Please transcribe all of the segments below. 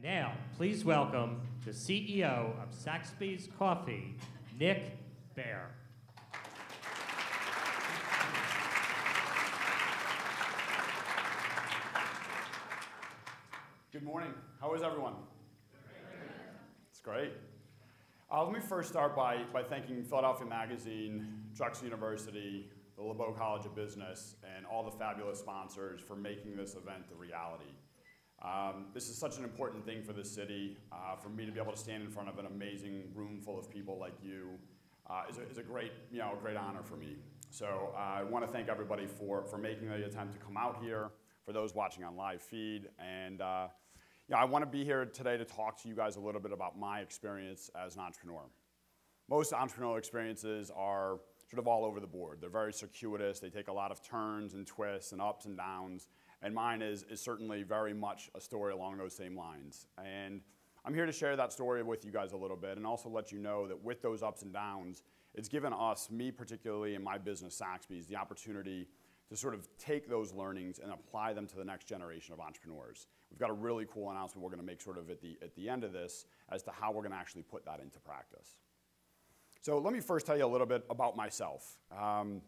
Now, please welcome the CEO of Saxbys Coffee, Nick Bear. Good morning. How is everyone? It's great. Let me first start by thanking Philadelphia Magazine, Drexel University, the LeBeau College of Business, and all the fabulous sponsors for making this event a reality. This is such an important thing for the city. For me to be able to stand in front of an amazing room full of people like you is a great, great honor for me. So I want to thank everybody for making the attempt to come out here, for those watching on live feed, and I want to be here today to talk to you guys a little bit about my experience as an entrepreneur. Most entrepreneurial experiences are sort of all over the board. They're very circuitous. They take a lot of turns and twists and ups and downs. And mine is certainly very much a story along those same lines. And I'm here to share that story with you guys a little bit and also let you know that with those ups and downs, it's given us, me particularly in my business, Saxbys, the opportunity to sort of take those learnings and apply them to the next generation of entrepreneurs. We've got a really cool announcement we're going to make sort of at the end of this as to how we're going to actually put that into practice. So let me first tell you a little bit about myself. I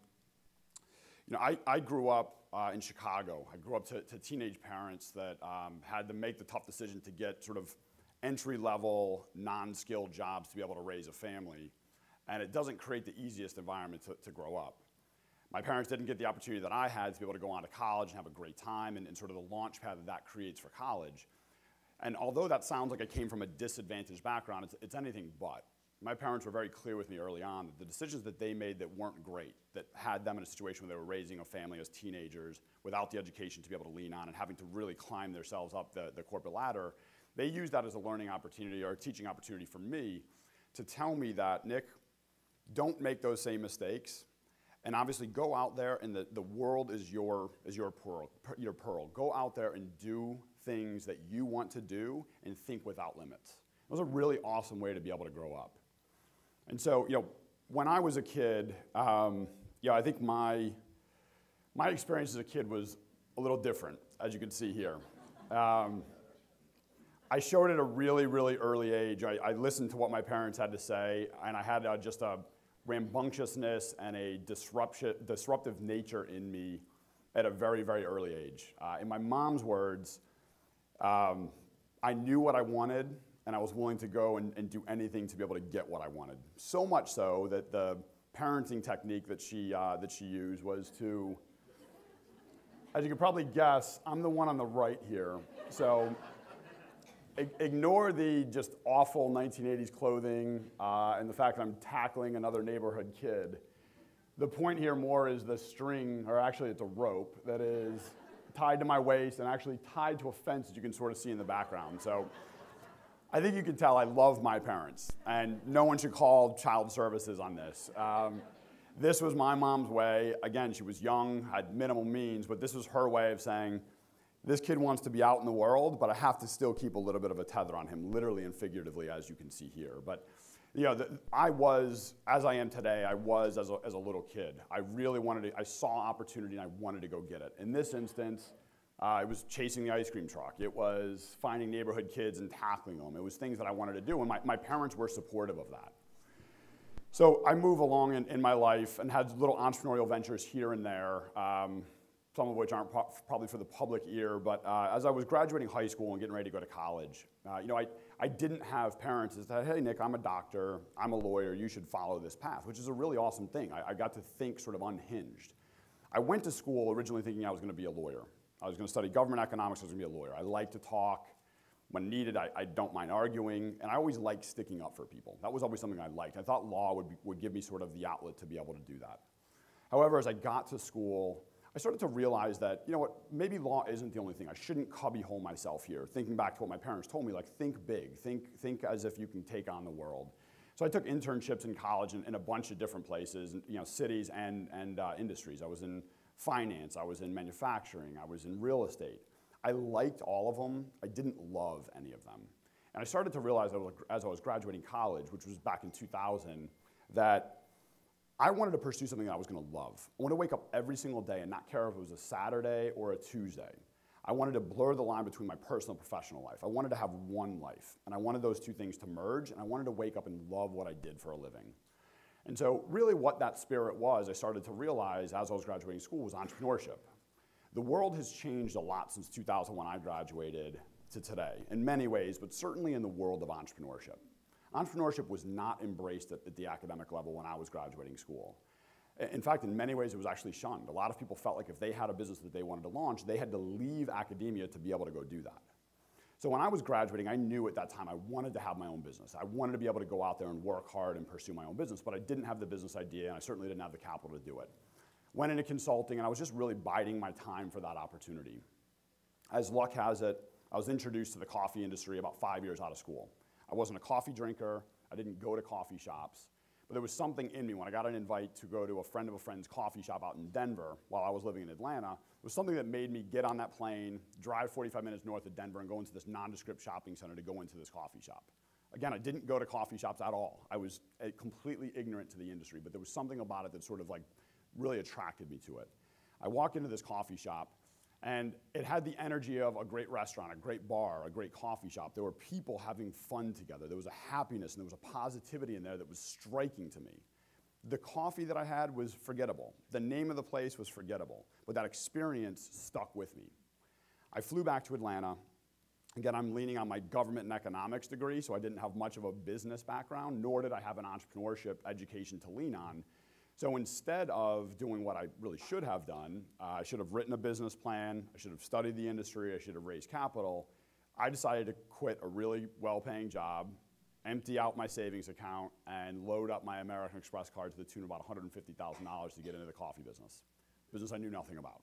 grew up in Chicago. I grew up to teenage parents that had to make the tough decision to get sort of entry-level, non-skilled jobs to be able to raise a family. And it doesn't create the easiest environment to grow up. My parents didn't get the opportunity that I had to be able to go on to college and have a great time and sort of the launch pad that creates for college. And although that sounds like I came from a disadvantaged background, it's anything but. My parents were very clear with me early on that the decisions that they made that weren't great, that had them in a situation where they were raising a family as teenagers without the education to be able to lean on and having to really climb themselves up the corporate ladder, they used that as a learning opportunity or a teaching opportunity for me to tell me that, Nick, don't make those same mistakes. And obviously go out there and the world is your pearl. Go out there and do things that you want to do and think without limits. It was a really awesome way to be able to grow up. And so, when I was a kid, I think my experience as a kid was a little different, as you can see here. I showed at a really, really early age. I listened to what my parents had to say, and I had just a rambunctiousness and a disruptive nature in me at a very, very early age. In my mom's words, I knew what I wanted, and I was willing to go and do anything to be able to get what I wanted. So much so that the parenting technique that she used was to, as you can probably guess, I'm the one on the right here. So ignore the just awful 1980s clothing and the fact that I'm tackling another neighborhood kid. The point here more is the string, or actually it's a rope, that is tied to my waist and actually tied to a fence that you can sort of see in the background. So I think you can tell I love my parents, and no one should call child services on this. This was my mom's way. Again, she was young, had minimal means, but this was her way of saying, this kid wants to be out in the world, but I have to still keep a little bit of a tether on him, literally and figuratively, as you can see here. But I was, as I am today, I was as a little kid. I really wanted to, I saw opportunity and I wanted to go get it. In this instance, it was chasing the ice cream truck. It was finding neighborhood kids and tackling them. It was things that I wanted to do, and my parents were supportive of that. So I move along in my life and had little entrepreneurial ventures here and there. Some of which aren't probably for the public ear, but as I was graduating high school and getting ready to go to college, I didn't have parents that said, hey, Nick, I'm a doctor, I'm a lawyer, you should follow this path, which is a really awesome thing. I got to think sort of unhinged. I went to school originally thinking I was going to be a lawyer. I was going to study government economics, I was going to be a lawyer. I like to talk. When needed, I don't mind arguing, and I always liked sticking up for people. That was always something I liked. I thought law would give me sort of the outlet to be able to do that. However, as I got to school, I started to realize that, maybe law isn't the only thing. I shouldn't cubbyhole myself here. Thinking back to what my parents told me, like, think big, think as if you can take on the world. So I took internships in college in a bunch of different places, cities and industries. I was in finance, I was in manufacturing, I was in real estate. I liked all of them. I didn't love any of them. And I started to realize as I was graduating college, which was back in 2000, that I wanted to pursue something that I was going to love. I wanted to wake up every single day and not care if it was a Saturday or a Tuesday. I wanted to blur the line between my personal and professional life. I wanted to have one life, and I wanted those two things to merge, and I wanted to wake up and love what I did for a living. And so really what that spirit was, I started to realize as I was graduating school, was entrepreneurship. The world has changed a lot since 2000 when I graduated to today, in many ways, but certainly in the world of entrepreneurship. Entrepreneurship was not embraced at the academic level when I was graduating school. In fact, in many ways, it was actually shunned. A lot of people felt like if they had a business that they wanted to launch, they had to leave academia to be able to go do that. So when I was graduating, I knew at that time I wanted to have my own business. I wanted to be able to go out there and work hard and pursue my own business, but I didn't have the business idea, and I certainly didn't have the capital to do it. Went into consulting, and I was just really biding my time for that opportunity. As luck has it, I was introduced to the coffee industry about 5 years out of school. I wasn't a coffee drinker. I didn't go to coffee shops. But there was something in me when I got an invite to go to a friend of a friend's coffee shop out in Denver while I was living in Atlanta. It was something that made me get on that plane, drive 45 minutes north of Denver, and go into this nondescript shopping center to go into this coffee shop. Again, I didn't go to coffee shops at all. I was completely ignorant to the industry, but there was something about it that sort of like really attracted me to it. I walked into this coffee shop, and it had the energy of a great restaurant, a great bar, a great coffee shop. There were people having fun together. There was a happiness and there was a positivity in there that was striking to me. The coffee that I had was forgettable. The name of the place was forgettable, but that experience stuck with me. I flew back to Atlanta. Again, I'm leaning on my government and economics degree, so I didn't have much of a business background, nor did I have an entrepreneurship education to lean on. So instead of doing what I really should have done, I should have written a business plan, I should have studied the industry, I should have raised capital, I decided to quit a really well-paying job, empty out my savings account, and load up my American Express card to the tune of about $150,000 to get into the coffee business I knew nothing about.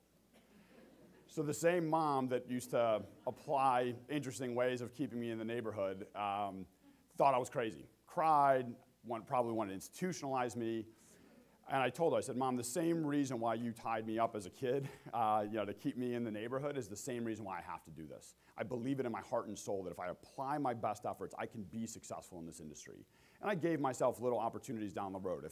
So the same mom that used to apply interesting ways of keeping me in the neighborhood thought I was crazy, cried, probably wanted to institutionalize me. And I told her, I said, Mom, the same reason why you tied me up as a kid, to keep me in the neighborhood is the same reason why I have to do this. I believe it in my heart and soul that if I apply my best efforts, I can be successful in this industry. And I gave myself little opportunities down the road.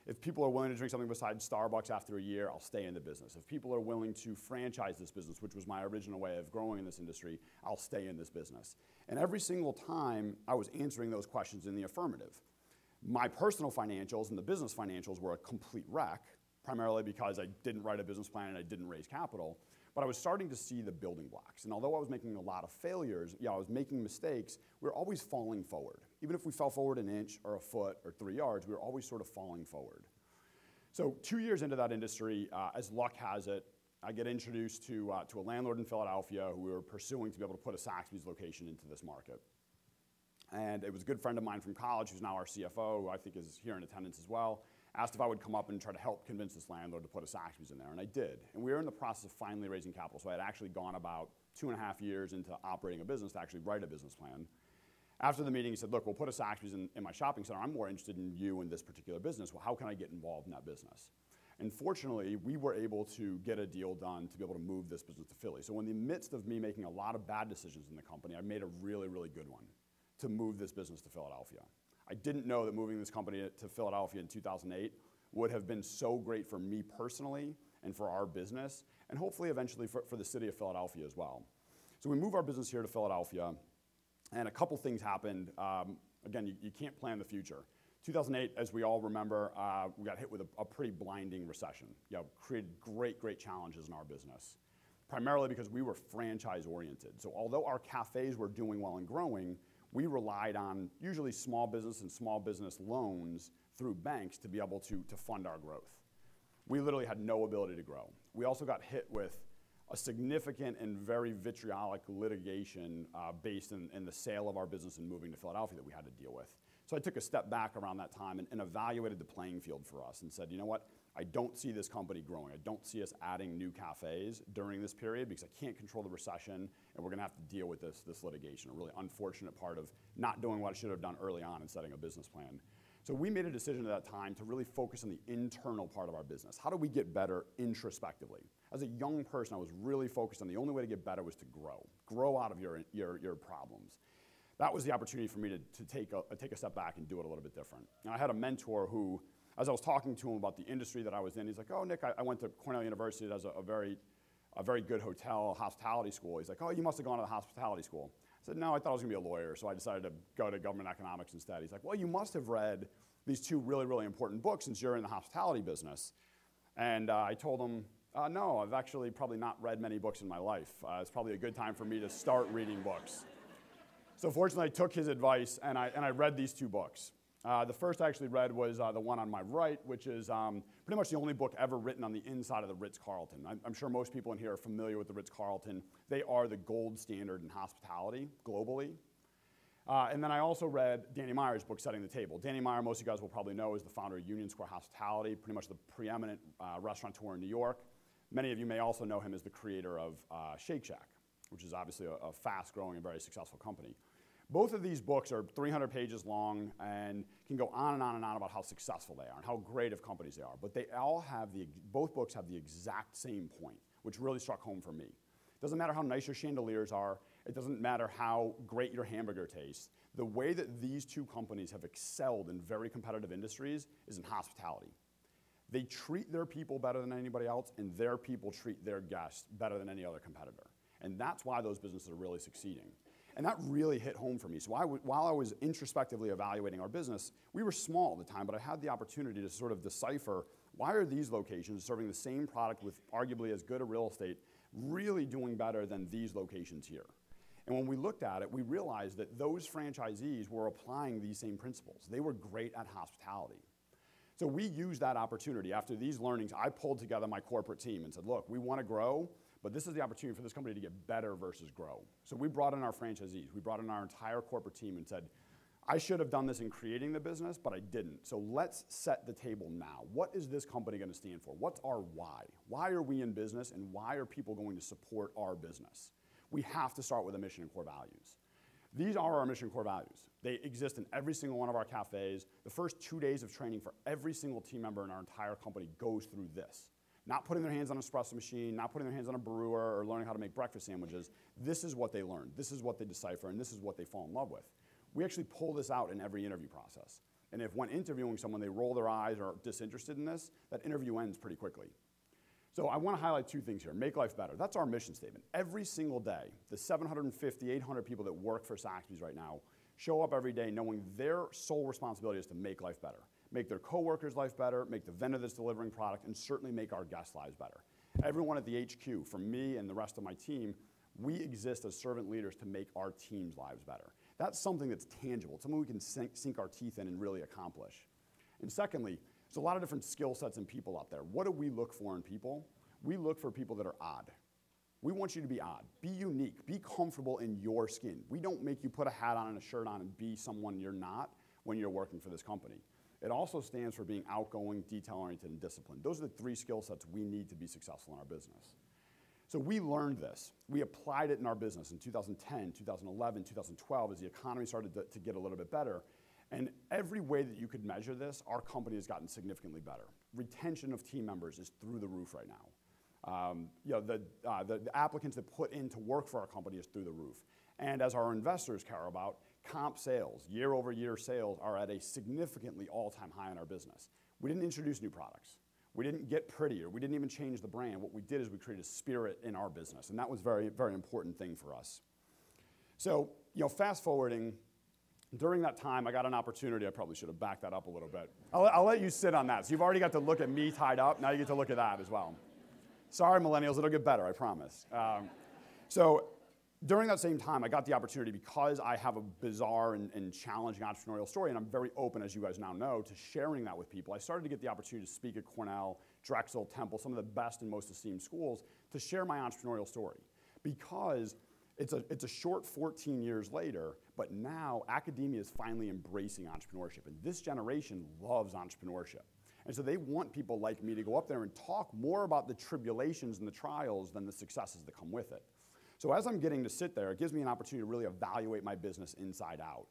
If people are willing to drink something besides Starbucks after a year, I'll stay in the business. If people are willing to franchise this business, which was my original way of growing in this industry, I'll stay in this business. And every single time, I was answering those questions in the affirmative. My personal financials and the business financials were a complete wreck, primarily because I didn't write a business plan and I didn't raise capital, but I was starting to see the building blocks. And although I was making a lot of failures, I was making mistakes, we were always falling forward. Even if we fell forward an inch or a foot or 3 yards, we were always sort of falling forward. So 2 years into that industry, as luck has it, I get introduced to a landlord in Philadelphia who we were pursuing to be able to put a Saxbys location into this market. And it was a good friend of mine from college who's now our CFO, who I think is here in attendance as well, asked if I would come up and try to help convince this landlord to put a Saxbys in there, and I did. And we were in the process of finally raising capital, so I had actually gone about 2.5 years into operating a business to actually write a business plan. After the meeting, he said, look, we'll put a Saxbys in my shopping center. I'm more interested in you in this particular business. Well, how can I get involved in that business? And fortunately, we were able to get a deal done to be able to move this business to Philly. So in the midst of me making a lot of bad decisions in the company, I made a really, really good one to move this business to Philadelphia. I didn't know that moving this company to Philadelphia in 2008 would have been so great for me personally and for our business, and hopefully eventually for the city of Philadelphia as well. So we move our business here to Philadelphia, and a couple things happened. Again, you can't plan the future. 2008, as we all remember, we got hit with a pretty blinding recession. Created great challenges in our business, primarily because we were franchise oriented. So although our cafes were doing well and growing, we relied on usually small business and small business loans through banks to be able to fund our growth. We literally had no ability to grow. We also got hit with a significant and very vitriolic litigation based in the sale of our business and moving to Philadelphia that we had to deal with. So I took a step back around that time and evaluated the playing field for us and said, you know what? I don't see this company growing. I don't see us adding new cafes during this period because I can't control the recession, and we're going to have to deal with this litigation, a really unfortunate part of not doing what I should have done early on in setting a business plan. So we made a decision at that time to really focus on the internal part of our business. How do we get better introspectively? As a young person, I was really focused on the only way to get better was to grow out of your problems. That was the opportunity for me to take a step back and do it a little bit different. And I had a mentor who, as I was talking to him about the industry that I was in, he's like, oh, Nick, I went to Cornell University. That's a very a very good hotel, hospitality school. He's like, oh, you must have gone to the hospitality school. I said, no, I thought I was gonna be a lawyer, so I decided to go to government economics instead. He's like, well, you must have read these two really, really important books since you're in the hospitality business. And I told him, no, I've actually probably not read many books in my life. It's probably a good time for me to start reading books. So fortunately, I took his advice, and I read these two books. The first I actually read was the one on my right, which is pretty much the only book ever written on the inside of the Ritz-Carlton. I'm sure most people in here are familiar with the Ritz-Carlton. They are the gold standard in hospitality globally. And then I also read Danny Meyer's book, Setting the Table. Danny Meyer, most of you guys will probably know, is the founder of Union Square Hospitality, pretty much the preeminent restaurateur in New York. Many of you may also know him as the creator of Shake Shack, which is obviously a fast-growing and very successful company. Both of these books are 300 pages long and can go on and on and on about how successful they are and how great of companies they are. But they all have both books have the exact same point, which really struck home for me. It doesn't matter how nice your chandeliers are. It doesn't matter how great your hamburger tastes. The way that these two companies have excelled in very competitive industries is in hospitality. They treat their people better than anybody else, and their people treat their guests better than any other competitor. And that's why those businesses are really succeeding. And that really hit home for me. So while I was introspectively evaluating our business, we were small at the time, but I had the opportunity to sort of decipher why are these locations serving the same product with arguably as good a real estate really doing better than these locations here. And when we looked at it, we realized that those franchisees were applying these same principles. They were great at hospitality. So we used that opportunity. After these learnings, I pulled together my corporate team and said, look, we want to grow, but this is the opportunity for this company to get better versus grow. So we brought in our franchisees. We brought in our entire corporate team and said, I should have done this in creating the business, but I didn't. So let's set the table now. What is this company going to stand for? What's our why? Why are we in business, and why are people going to support our business? We have to start with a mission and core values. These are our mission and core values. They exist in every single one of our cafes. The first 2 days of training for every single team member in our entire company goes through this. Not putting their hands on an espresso machine, not putting their hands on a brewer, or learning how to make breakfast sandwiches. This is what they learn. This is what they decipher, and this is what they fall in love with. We actually pull this out in every interview process. And if when interviewing someone, they roll their eyes or are disinterested in this, that interview ends pretty quickly. So I want to highlight two things here. Make life better. That's our mission statement. Every single day, the 750, 800 people that work for Saxbys right now show up every day knowing their sole responsibility is to make life better. Make their coworkers' life better, make the vendor that's delivering product, and certainly make our guests' lives better. Everyone at the HQ, from me and the rest of my team, we exist as servant leaders to make our team's lives better. That's something that's tangible. It's something we can sink our teeth in and really accomplish. And secondly, there's a lot of different skill sets and people out there. What do we look for in people? We look for people that are odd. We want you to be odd. Be unique. Be comfortable in your skin. We don't make you put a hat on and a shirt on and be someone you're not when you're working for this company. It also stands for being outgoing, detail-oriented, and disciplined. Those are the three skill sets we need to be successful in our business. So we learned this. We applied it in our business in 2010, 2011, 2012, as the economy started to get a little bit better. And every way that you could measure this, our company has gotten significantly better. Retention of team members is through the roof right now. The applicants that put in to work for our company is through the roof. And as our investors care about, comp sales, year-over-year sales, are at a significantly all-time high in our business. We didn't introduce new products. We didn't get prettier. We didn't even change the brand. What we did is we created a spirit in our business, and that was a very, very important thing for us. So, fast forwarding, during that time, I got an opportunity. I probably should have backed that up a little bit. I'll let you sit on that. So you've already got to look at me tied up. Now you get to look at that as well. Sorry, millennials. It'll get better, I promise. During that same time, I got the opportunity, because I have a bizarre and challenging entrepreneurial story, and I'm very open, as you guys now know, to sharing that with people. I started to get the opportunity to speak at Cornell, Drexel, Temple, some of the best and most esteemed schools, to share my entrepreneurial story. Because it's a short 14 years later, but now academia is finally embracing entrepreneurship, and this generation loves entrepreneurship. And so they want people like me to go up there and talk more about the tribulations and the trials than the successes that come with it. So as I'm getting to sit there, it gives me an opportunity to really evaluate my business inside out,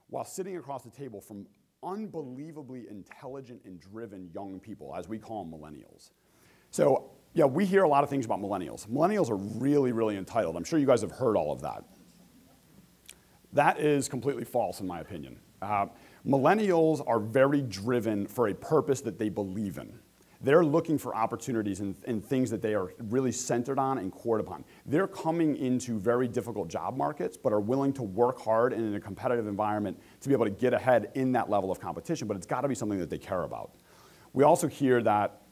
while sitting across the table from unbelievably intelligent and driven young people, as we call them, millennials. So yeah, we hear a lot of things about millennials. Millennials are really, really entitled. I'm sure you guys have heard all of that. That is completely false, in my opinion. Millennials are very driven for a purpose that they believe in. They're looking for opportunities in things that they are really centered on and cored upon. They're coming into very difficult job markets, but are willing to work hard and in a competitive environment to be able to get ahead in that level of competition, but it's got to be something that they care about. We also hear that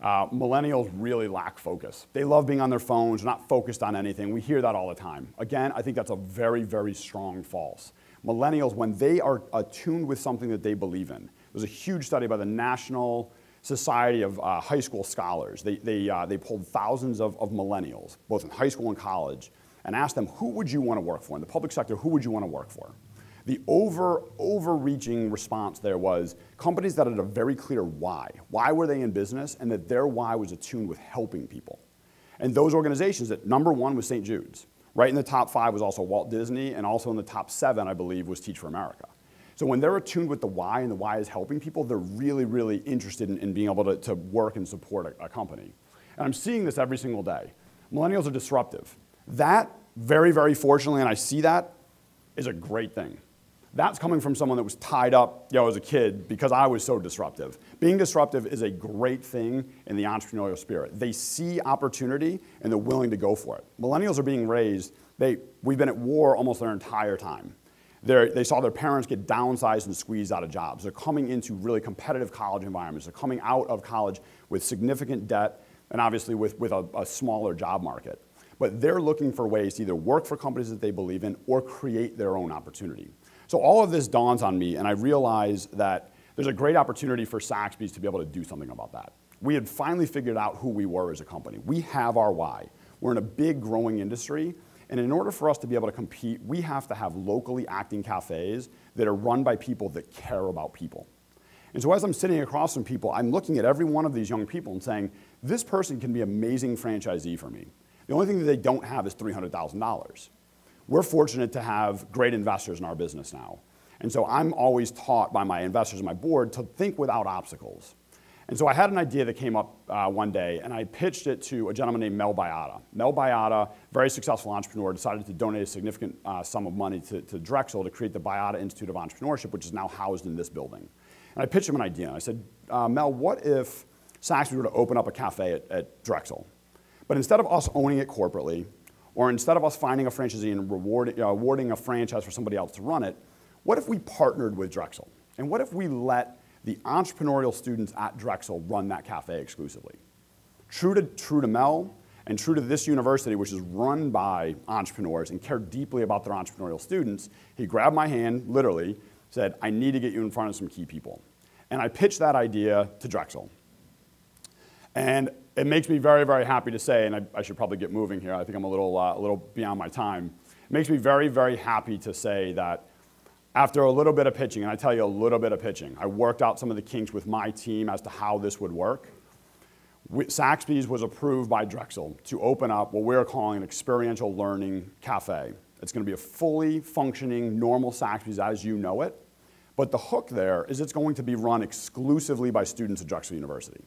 millennials really lack focus. They love being on their phones, not focused on anything. We hear that all the time. Again, I think that's a very, very strong false. Millennials, when they are attuned with something that they believe in, there's a huge study by the National Society of High School Scholars. They polled thousands of millennials, both in high school and college, and asked them, who would you want to work for? In the public sector, who would you want to work for? The overreaching response there was companies that had a very clear why. Why were they in business? And that their why was attuned with helping people. And those organizations, that number one was St. Jude's. Right in the top 5 was also Walt Disney, and also in the top 7, I believe, was Teach for America. So when they're attuned with the why, and the why is helping people, they're really, really interested in being able to work and support a company. And I'm seeing this every single day. Millennials are disruptive. That, very, very fortunately, and I see that, is a great thing. That's coming from someone that was tied up as a kid because I was so disruptive. Being disruptive is a great thing in the entrepreneurial spirit. They see opportunity and they're willing to go for it. Millennials are being raised, we've been at war almost their entire time. They saw their parents get downsized and squeezed out of jobs. They're coming into really competitive college environments. They're coming out of college with significant debt and obviously with a smaller job market. But they're looking for ways to either work for companies that they believe in or create their own opportunity. So all of this dawns on me, and I realize that there's a great opportunity for Saxbys to be able to do something about that. We had finally figured out who we were as a company. We have our why. We're in a big growing industry, and in order for us to be able to compete, we have to have locally acting cafes that are run by people that care about people. And so as I'm sitting across from people, I'm looking at every one of these young people and saying, this person can be an amazing franchisee for me. The only thing that they don't have is $300,000. We're fortunate to have great investors in our business now. And so I'm always taught by my investors and my board to think without obstacles. And so I had an idea that came up one day, and I pitched it to a gentleman named Mel Biata. Mel Biata, very successful entrepreneur, decided to donate a significant sum of money to Drexel to create the Biata Institute of Entrepreneurship, which is now housed in this building. And I pitched him an idea. And I said, Mel, what if Saxbys were to open up a cafe at Drexel? But instead of us owning it corporately, or instead of us finding a franchisee and awarding a franchise for somebody else to run it, what if we partnered with Drexel? And what if we let the entrepreneurial students at Drexel run that cafe exclusively? True to Mel, and true to this university, which is run by entrepreneurs and care deeply about their entrepreneurial students, he grabbed my hand, literally, said, I need to get you in front of some key people. And I pitched that idea to Drexel. And it makes me very, very happy to say, and I should probably get moving here, I think I'm a little beyond my time. It makes me very, very happy to say that after a little bit of pitching, and I tell you a little bit of pitching, I worked out some of the kinks with my team as to how this would work. Saxbys was approved by Drexel to open up what we're calling an experiential learning cafe. It's going to be a fully functioning, normal Saxbys as you know it. But the hook there is it's going to be run exclusively by students at Drexel University.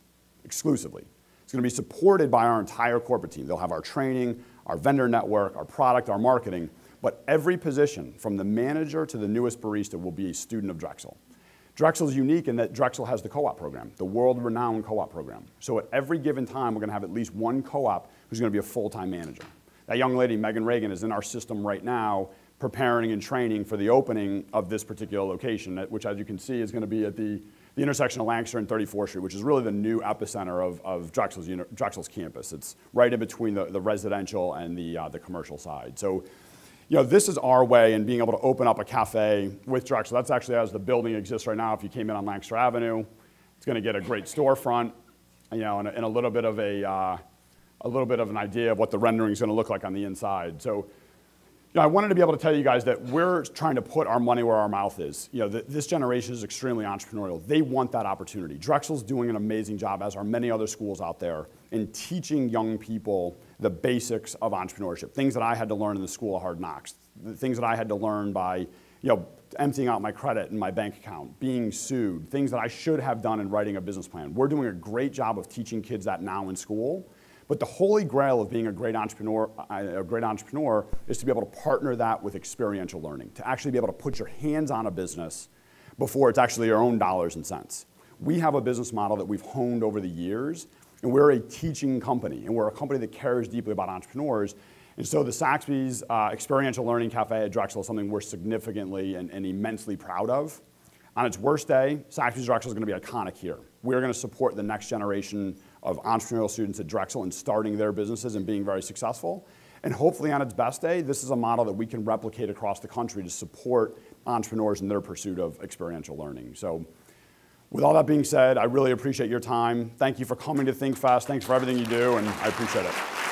Exclusively. It's going to be supported by our entire corporate team. They'll have our training, our vendor network, our product, our marketing. But every position, from the manager to the newest barista, will be a student of Drexel. Drexel is unique in that Drexel has the co-op program, the world-renowned co-op program. So at every given time, we're going to have at least one co-op who's going to be a full-time manager. That young lady, Megan Reagan, is in our system right now, preparing and training for the opening of this particular location, which, as you can see, is going to be at the intersection of Lancaster and 34th Street, which is really the new epicenter of Drexel's campus. It's right in between the residential and the commercial side. So, this is our way in being able to open up a cafe with Drexel. That's actually as the building exists right now. If you came in on Lancaster Avenue, it's going to get a great storefront, and a little bit of an idea of what the rendering is going to look like on the inside. So, I wanted to be able to tell you guys that we're trying to put our money where our mouth is. This generation is extremely entrepreneurial. They want that opportunity. Drexel's doing an amazing job, as are many other schools out there, in teaching young people the basics of entrepreneurship, things that I had to learn in the School of Hard Knocks, the things that I had to learn by emptying out my credit and my bank account, being sued, things that I should have done in writing a business plan. We're doing a great job of teaching kids that now in school. But the holy grail of being a great entrepreneur is to be able to partner that with experiential learning, to actually be able to put your hands on a business before it's actually your own dollars and cents. we have a business model that we've honed over the years, and we're a teaching company, and we're a company that cares deeply about entrepreneurs. And so the Saxbys Experiential Learning Cafe at Drexel is something we're significantly and immensely proud of. On its worst day, Saxbys Drexel is going to be iconic here. We're going to support the next generation of entrepreneurial students at Drexel in starting their businesses and being very successful. And hopefully on its best day, this is a model that we can replicate across the country to support entrepreneurs in their pursuit of experiential learning. So with all that being said, I really appreciate your time. Thank you for coming to ThinkFest. Thanks for everything you do, and I appreciate it.